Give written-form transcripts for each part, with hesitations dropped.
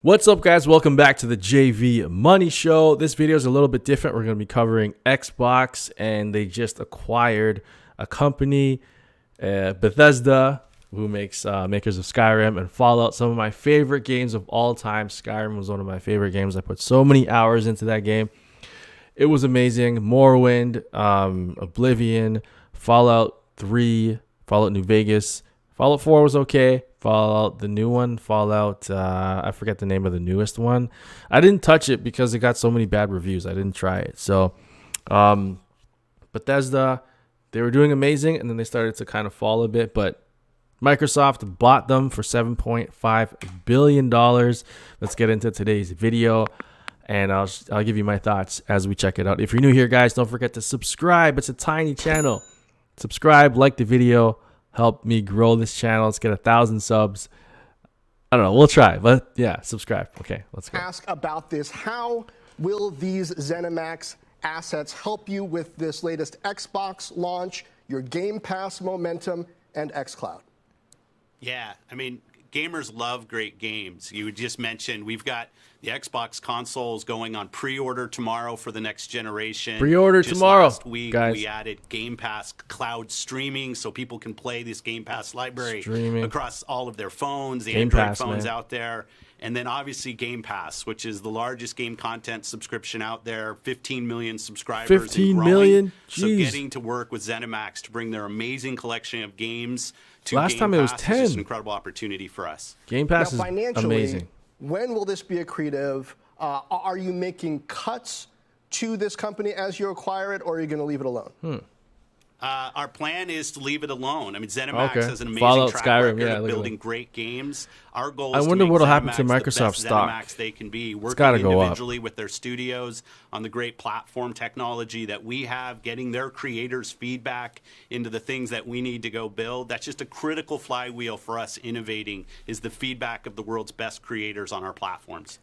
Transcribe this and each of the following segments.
What's up, guys? Welcome back to the JV Money Show. This video is a little bit different. We're going to be covering Xbox, and they just acquired a company, Bethesda, who makes makers of Skyrim and Fallout. Some of my favorite games of all time. Skyrim was one of my favorite games. I put so many hours into that game. It was amazing. Morrowind, Oblivion, Fallout 3, Fallout New Vegas. Fallout 4 was okay. Fallout, the new one, Fallout, I forget the name of the newest one. I didn't touch it because it got so many bad reviews. I didn't try it. So, Bethesda, they were doing amazing, and then they started to kind of fall a bit, but Microsoft bought them for $7.5 billion. Let's get into today's video, and I'll give you my thoughts as we check it out. If you're new here, guys, don't forget to subscribe. It's a tiny channel. Subscribe, like the video. Help me grow this channel. Let's get 1,000 subs. I don't know. We'll try. But yeah, subscribe. Okay, let's go. Ask about this. How will these ZeniMax assets help you with this latest Xbox launch, your Game Pass momentum, and xCloud? Yeah, I mean, gamers love great games. You just mentioned we've got the Xbox consoles going on pre-order tomorrow for the next generation. Pre-order tomorrow, last week, guys. We added Game Pass cloud streaming so people can play this Game Pass library across all of their phones, the Android phones out there. And then obviously Game Pass, which is the largest game content subscription out there, 15 million subscribers. 15 million? So getting to work with ZeniMax to bring their amazing collection of games to Last Game time it was Pass 10. is just an incredible opportunity for us. Game Pass now, is amazing. When will this be accretive? Are you making cuts to this company as you acquire it, or are you going to leave it alone? Our plan is to leave it alone. I mean, ZeniMax has an amazing Fallout, track Skyrim, record yeah, of building great games. Our goal I is wonder to make what'll happen ZeniMax to the Microsoft best stock. ZeniMax they can be, It's working gotta go up. individually with their studios on the great platform technology that we have, getting their creators' feedback into the things that we need to go build. That's just a critical flywheel for us innovating, is the feedback of the world's best creators on our platforms.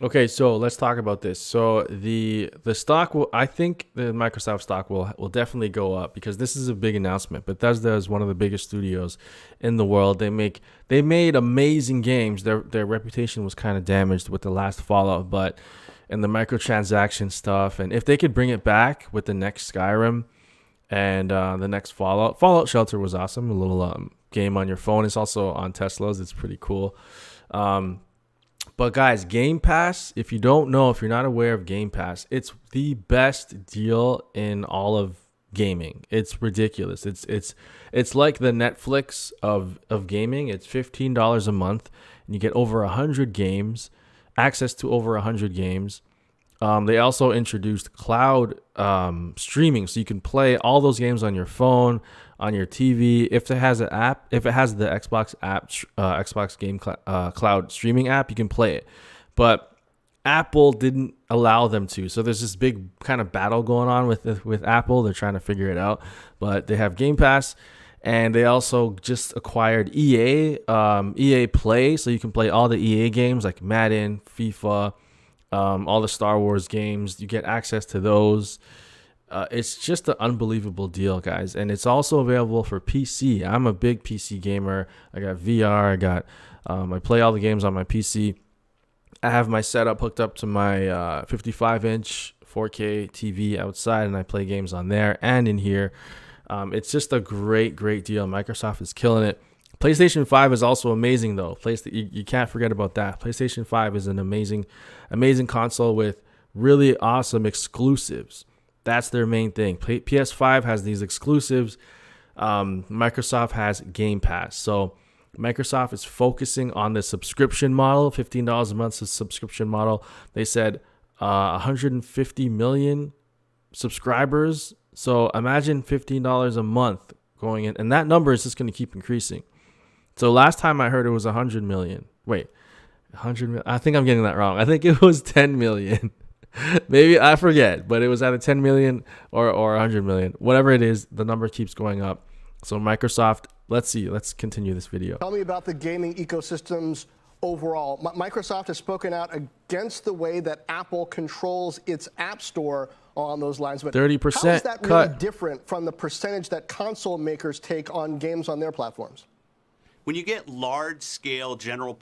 Okay, so let's talk about this. So the stock will, I think the Microsoft stock will definitely go up because this is a big announcement. Bethesda is one of the biggest studios in the world. They made amazing games. Their reputation was kind of damaged with the last Fallout, but and the microtransaction stuff, and if they could bring it back with the next Skyrim and the next Fallout Shelter was awesome. A little game on your phone. It's also on Teslas. It's pretty cool. But guys, Game Pass, if you don't know, if you're not aware of Game Pass, it's the best deal in all of gaming. It's ridiculous. It's like the Netflix of gaming. It's $15 a month, and you get over 100 games, access to over 100 games. They also introduced cloud streaming, so you can play all those games on your phone, on your TV. If it has an app, if it has the Xbox app, Xbox Game Cloud streaming app, you can play it. But Apple didn't allow them to, so there's this big kind of battle going on with Apple. They're trying to figure it out, but they have Game Pass, and they also just acquired EA Play, so you can play all the EA games like Madden, FIFA. All the Star Wars games, you get access to those. It's just an unbelievable deal, guys. And it's also available for PC. I'm a big PC gamer. I got VR. I play all the games on my PC. I have my setup hooked up to my 55-inch 4K TV outside, and I play games on there and in here. It's just a great deal. Microsoft is killing it. PlayStation 5 is also amazing, though. You can't forget about that. PlayStation 5 is an amazing console with really awesome exclusives. That's their main thing. PS5 has these exclusives. Microsoft has Game Pass. So Microsoft is focusing on the subscription model, $15 a month subscription model. They said 150 million subscribers. So imagine $15 a month going in, and that number is just going to keep increasing. So last time I heard it was 100 million. Wait, 100 million? I think I'm getting that wrong. I think it was 10 million. Maybe, I forget, but it was either 10 million or 100 million. Whatever it is, the number keeps going up. So Microsoft, let's see. Let's continue this video. Tell me about the gaming ecosystems overall. Microsoft has spoken out against the way that Apple controls its App Store on those lines. But 30% how is that cut. really different from the percentage that console makers take on games on their platforms? when you get large-scale general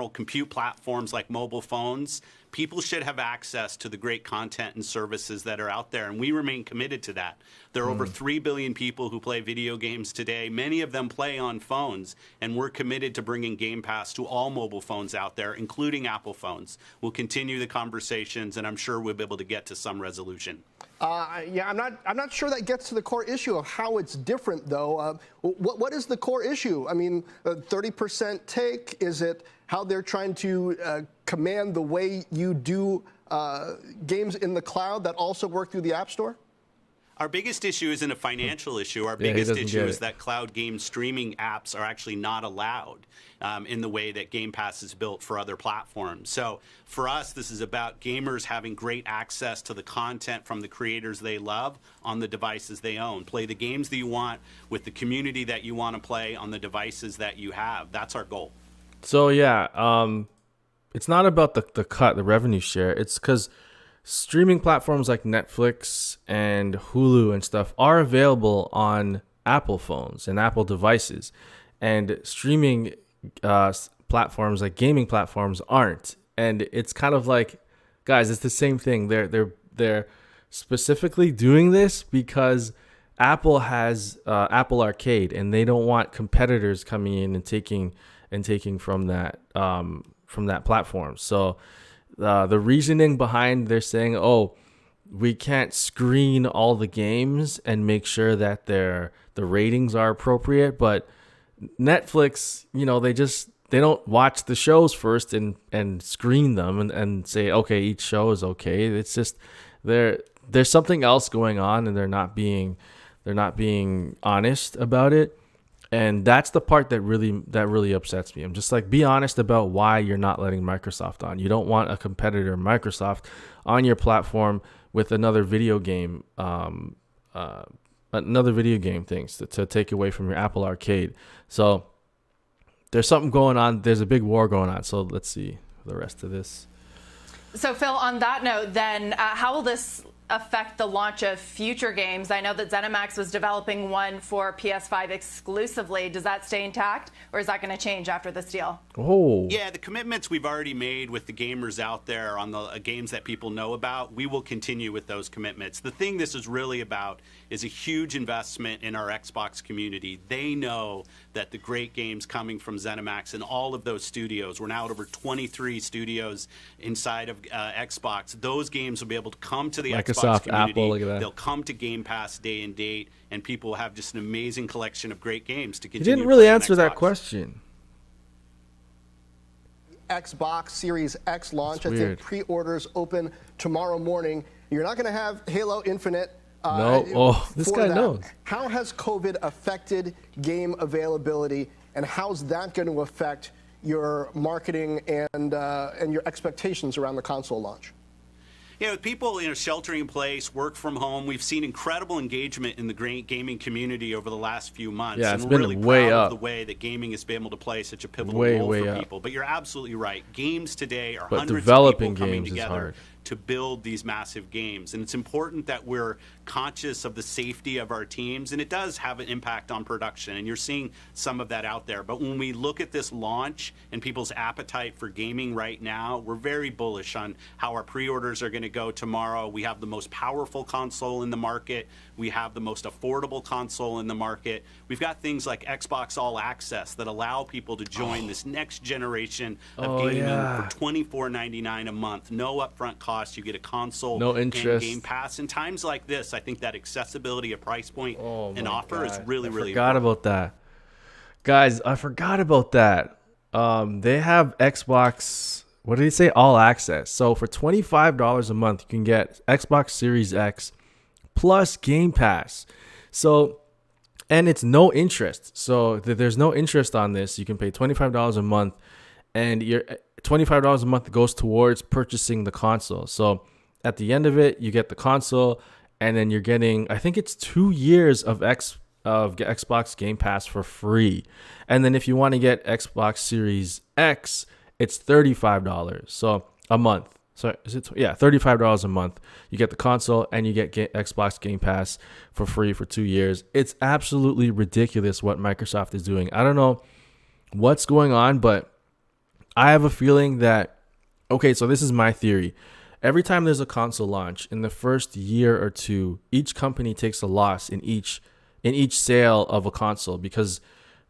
compute platforms like mobile phones, people should have access to the great content and services that are out there, and we remain committed to that. There are over 3 billion people who play video games today. Many of them play on phones, and we're committed to bringing Game Pass to all mobile phones out there, including Apple phones. We'll continue the conversations, and I'm sure we'll be able to get to some resolution. Yeah, I'm not sure that gets to the core issue of how it's different, though. What is the core issue? I mean, 30% take? Is it how they're trying to command the way you do games in the cloud that also work through the App Store? Our biggest issue isn't a financial issue. Our biggest issue is that cloud game streaming apps are actually not allowed in the way that Game Pass is built for other platforms. So for us, this is about gamers having great access to the content from the creators they love on the devices they own. Play the games that you want with the community that you want to play on the devices that you have. That's our goal. So yeah, it's not about the revenue share. It's because streaming platforms like Netflix and Hulu and stuff are available on Apple phones and Apple devices, and streaming platforms like gaming platforms aren't. And it's kind of like, guys, it's the same thing. They're specifically doing this because Apple has Apple Arcade, and they don't want competitors coming in and taking from that platform. So the reasoning behind they're saying, oh, we can't screen all the games and make sure that the ratings are appropriate, but Netflix, they don't watch the shows first and screen them and say, okay, each show is okay. It's just there's something else going on, and they're not being honest about it. And that's the part that really upsets me. I'm just like, be honest about why you're not letting Microsoft on. You don't want a competitor, Microsoft, on your platform with another video game things to take away from your Apple Arcade. So there's something going on. There's a big war going on. So let's see the rest of this. So Phil, on that note, then how will this affect the launch of future games? I know that ZeniMax was developing one for PS5 exclusively. Does that stay intact, or is that going to change after this deal? Oh. Yeah, the commitments we've already made with the gamers out there on the games that people know about, we will continue with those commitments. The thing this is really about is a huge investment in our Xbox community. They know that the great games coming from ZeniMax and all of those studios, we're now at over 23 studios inside of Xbox, those games will be able to come to the Xbox community. Apple, look at that. They'll come to Game Pass day and date, and people will have just an amazing collection of great games to You continue. didn't really playing on answer that Xbox. question. Xbox Series X launch. That's I think weird. pre-orders open tomorrow morning. You're not going to have Halo Infinite. No. Oh, this for guy that. knows. How has COVID affected game availability, and how's that going to affect your marketing and your expectations around the console launch? Yeah, with people sheltering in place, work from home, we've seen incredible engagement in the gaming community over the last few months. Yeah, and it's we're been really way proud up. of the way that gaming has been able to play such a pivotal Way role for up. people. But you're absolutely right. Games today are But hundreds of developing people coming games is together hard. to build these massive games. And it's important that we're conscious of the safety of our teams, and it does have an impact on production, and you're seeing some of that out there. But when we look at this launch and people's appetite for gaming right now, we're very bullish on how our pre-orders are going to go tomorrow. We have the most powerful console in the market. We have the most affordable console in the market. We've got things like Xbox All Access that allow people to join this next generation of gaming for $24.99 a month. No upfront cost. You get a console No and interest. Game Pass. In times like this, I think that accessibility of price point and offer is really, really forgot important. about that. Guys, I forgot about that. They have Xbox, what did he say? All Access. So for $25 a month, you can get Xbox Series X plus Game Pass. So, and it's no interest. So there's no interest on this. You can pay $25 a month, and your $25 a month goes towards purchasing the console. So at the end of it, you get the console, and then you're getting, I think it's 2 years of Xbox Game Pass for free. And then if you want to get Xbox Series X, it's $35 so a month. So is it? Yeah, $35 a month. You get the console and you get Xbox Game Pass for free for 2 years. It's absolutely ridiculous what Microsoft is doing. I don't know what's going on, but I have a feeling that, okay, so this is my theory. Every time there's a console launch, in the first year or two, each company takes a loss in each sale of a console, because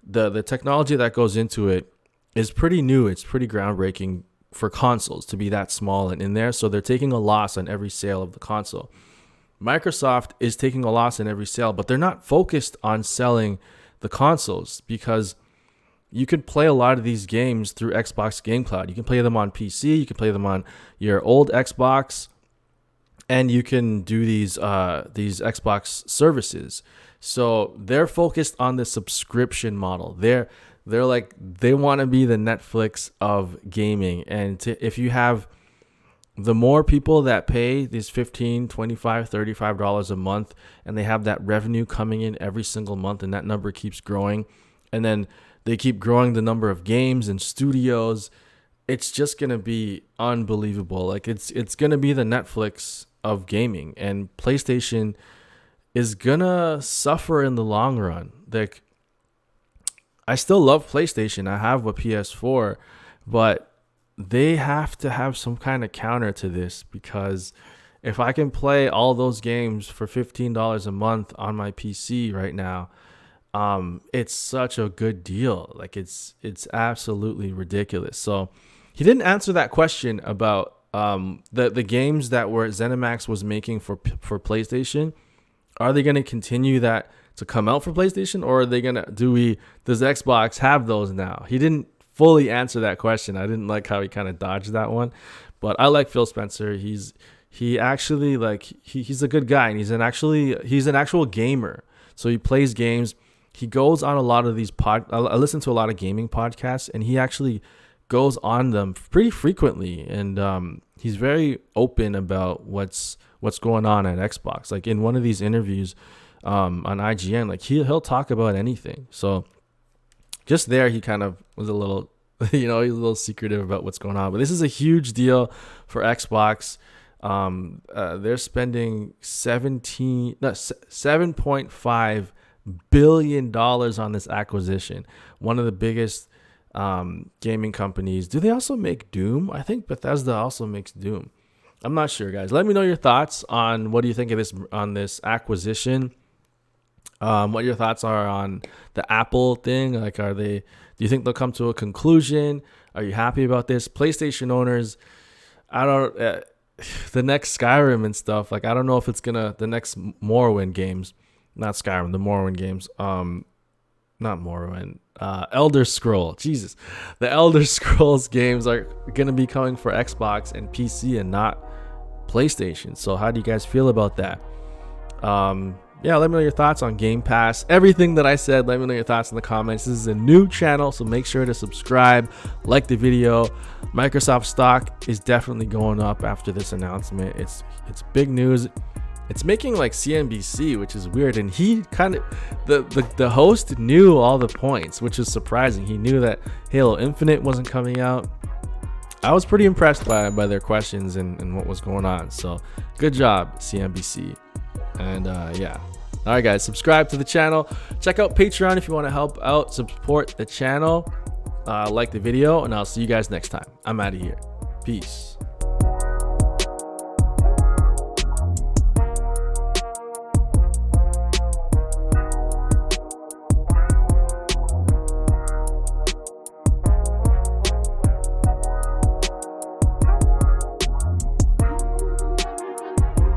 the technology that goes into it is pretty new. It's pretty groundbreaking for consoles to be that small and in there. So they're taking a loss on every sale of the console. Microsoft is taking a loss in every sale, but they're not focused on selling the consoles, because you can play a lot of these games through Xbox Game Cloud. You can play them on PC, you can play them on your old Xbox, and you can do these Xbox services. So they're focused on the subscription model. They're like, they want to be the Netflix of gaming. And if you have the more people that pay these $15, $25, $35 a month, and they have that revenue coming in every single month, and that number keeps growing, and then they keep growing the number of games and studios, it's just going to be unbelievable. Like, it's going to be the Netflix of gaming, and PlayStation is going to suffer in the long run. Like, I still love PlayStation. I have a PS4, but they have to have some kind of counter to this, because if I can play all those games for $15 a month on my PC right now, it's such a good deal. Like, it's absolutely ridiculous. So he didn't answer that question about the games that were ZeniMax was making for PlayStation. Are they going to continue that to come out for PlayStation, or are they going to does Xbox have those now? He didn't fully answer that question. I didn't like how he kind of dodged that one, but I like Phil Spencer. He actually, like, he's a good guy, and he's an actual gamer. So he plays games. He goes on a lot of these I listen to a lot of gaming podcasts, and he actually goes on them pretty frequently. And he's very open about what's going on at Xbox. Like, in one of these interviews on IGN, like, he'll talk about anything. So just there, he kind of was a little, he's a little secretive about what's going on. But this is a huge deal for Xbox. They're spending $7.5 billion on this acquisition. One of the biggest gaming companies. Do they also make Doom? I think Bethesda also makes Doom. I'm not sure, guys. Let me know your thoughts on what do you think of this acquisition. What your thoughts are on the Apple thing. Like, do you think they'll come to a conclusion? Are you happy about this? PlayStation owners, the next Skyrim and stuff, like, I don't know if it's the next Morrowind games. Not Skyrim, the Morrowind games. Not Morrowind. Elder Scroll. Jesus. The Elder Scrolls games are going to be coming for Xbox and PC and not PlayStation. So how do you guys feel about that? Yeah, let me know your thoughts on Game Pass. Everything that I said, let me know your thoughts in the comments. This is a new channel, so make sure to subscribe, like the video. Microsoft stock is definitely going up after this announcement. It's big news. It's making like CNBC, which is weird. And he kind of, the host knew all the points, which is surprising. He knew that Halo Infinite wasn't coming out. I was pretty impressed by their questions and what was going on. So good job, CNBC. And yeah. All right, guys, subscribe to the channel. Check out Patreon if you want to help out, support the channel. Like the video, and I'll see you guys next time. I'm out of here. Peace.